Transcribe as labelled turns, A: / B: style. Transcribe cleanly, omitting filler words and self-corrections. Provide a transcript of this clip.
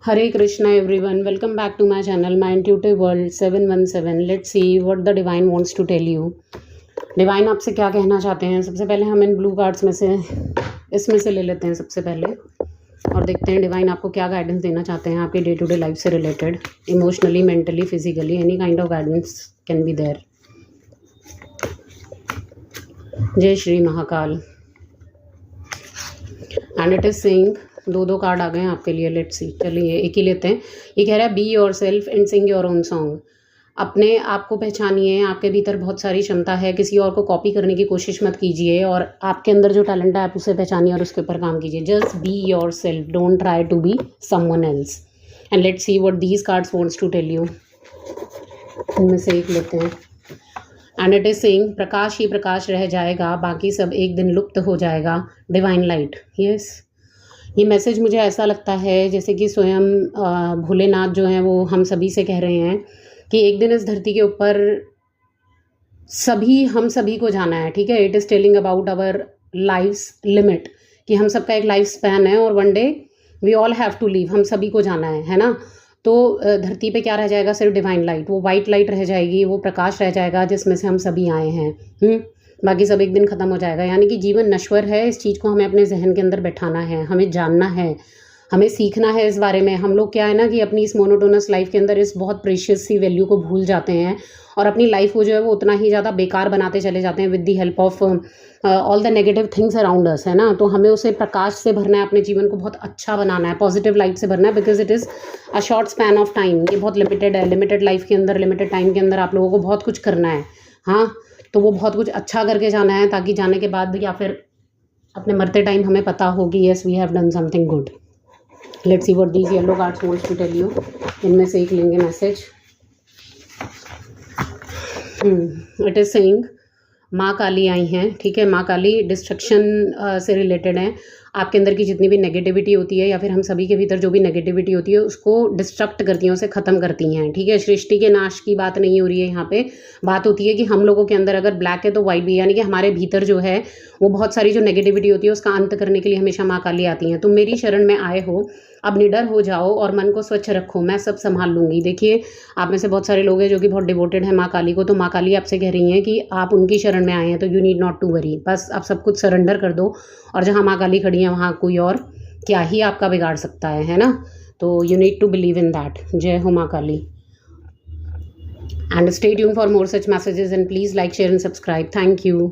A: Hare Krishna everyone, welcome back to my channel, My Intuitive World 717. Let's see what the Divine wants to tell you. Divine आपसे क्या कहना चाहते हैं। सबसे पहले हम इन ब्लू कार्ड्स में से इसमें से ले लेते हैं सबसे पहले और देखते हैं डिवाइन आपको क्या गाइडेंस देना चाहते हैं आपके डे टू डे लाइफ से related, emotionally, mentally, physically, any kind of guidance can be there. जय Shri Mahakal. And it is saying, दो कार्ड आ गए हैं आपके लिए। लेट्स सी, चलिए एक ही लेते हैं। ये कह रहा है be your self and Singh your own song. अपने आप को पहचानिए, आपके भीतर बहुत सारी क्षमता है, किसी और को कॉपी करने की कोशिश मत कीजिए और आपके अंदर जो टैलेंट है आप उसे पहचानिए और उसके ऊपर काम कीजिए। Just be yourself, don't try to be someone else. And let's see what these cards wants to tell you. इनमें से एक लेते हैं। एंड इट इज सेइंग, प्रकाश ही प्रकाश रह जाएगा, बाकी सब एक दिन लुप्त हो जाएगा। Divine light, yes. ये मैसेज मुझे ऐसा लगता है जैसे कि स्वयं भोलेनाथ जो हैं वो हम सभी से कह रहे हैं कि एक दिन इस धरती के ऊपर हम सभी को जाना है। ठीक है, it is telling about our life's limit, कि हम सबका एक लाइफ स्पैन है और one day we all have to leave, हम सभी को जाना है ना। तो धरती पे क्या रह जाएगा? सिर्फ डिवाइन लाइट, वो वाइट लाइट रह जाएगी, वो प्रकाश रह जाएगा जिसमें से हम सभी आए हैं। बाकी सब एक दिन ख़त्म हो जाएगा। यानी कि जीवन नश्वर है, इस चीज़ को हमें अपने जहन के अंदर बैठाना है, हमें जानना है, हमें सीखना है इस बारे में। हम लोग क्या है ना कि अपनी इस मोनोटोनस लाइफ के अंदर इस बहुत प्रीशियस सी वैल्यू को भूल जाते हैं और अपनी लाइफ को जो है वो उतना ही ज़्यादा बेकार बनाते चले जाते हैं with the help of all the negative things around us, है ना। तो हमें उसे प्रकाश से भरना है, अपने जीवन को बहुत अच्छा बनाना है, पॉजिटिव लाइट से भरना है, because it is a short span of time. ये बहुत लिमिटेड है, लिमिटेड लाइफ के अंदर, लिमिटेड टाइम के अंदर आप लोगों को बहुत कुछ करना है। हाँ, तो वो बहुत कुछ अच्छा करके जाना है ताकि जाने के बाद या फिर अपने मरते टाइम हमें पता हो कि yes we have done something good. Let's see what these yellow cards wants to tell you. इनमें से एक लेंगे मैसेज। इट इज सेइंग, माँ काली आई हैं। ठीक है, माँ काली डिस्ट्रक्शन से रिलेटेड हैं। आपके अंदर की जितनी भी नेगेटिविटी होती है या फिर हम सभी के भीतर जो भी नेगेटिविटी होती है उसको डिस्ट्रक्ट करती हैं, उसे ख़त्म करती हैं। ठीक है, सृष्टि के नाश की बात नहीं हो रही है यहाँ पे। बात होती है कि हम लोगों के अंदर अगर ब्लैक है तो वाइट भी, यानी कि हमारे भीतर जो है वो बहुत सारी जो नेगेटिविटी होती है उसका अंत करने के लिए हमेशा माँ काली आती हैं। तुम मेरी शरण में आए हो, अब निडर हो जाओ और मन को स्वच्छ रखो, मैं सब संभाल लूँगी। देखिए, आप में से बहुत सारे लोग हैं जो कि बहुत डिवोटेड हैं माँ काली को, तो माँ काली आपसे कह रही हैं कि आप उनकी शरण में आए हैं तो you need not to worry. बस आप सब कुछ सरेंडर कर दो और जहाँ माँ काली खड़ी हैं वहाँ कोई और क्या ही आपका बिगाड़ सकता है ना। तो you need to believe in that. जय हो माँ Kali. And stay tuned for more such messages and please like, share and subscribe. Thank you.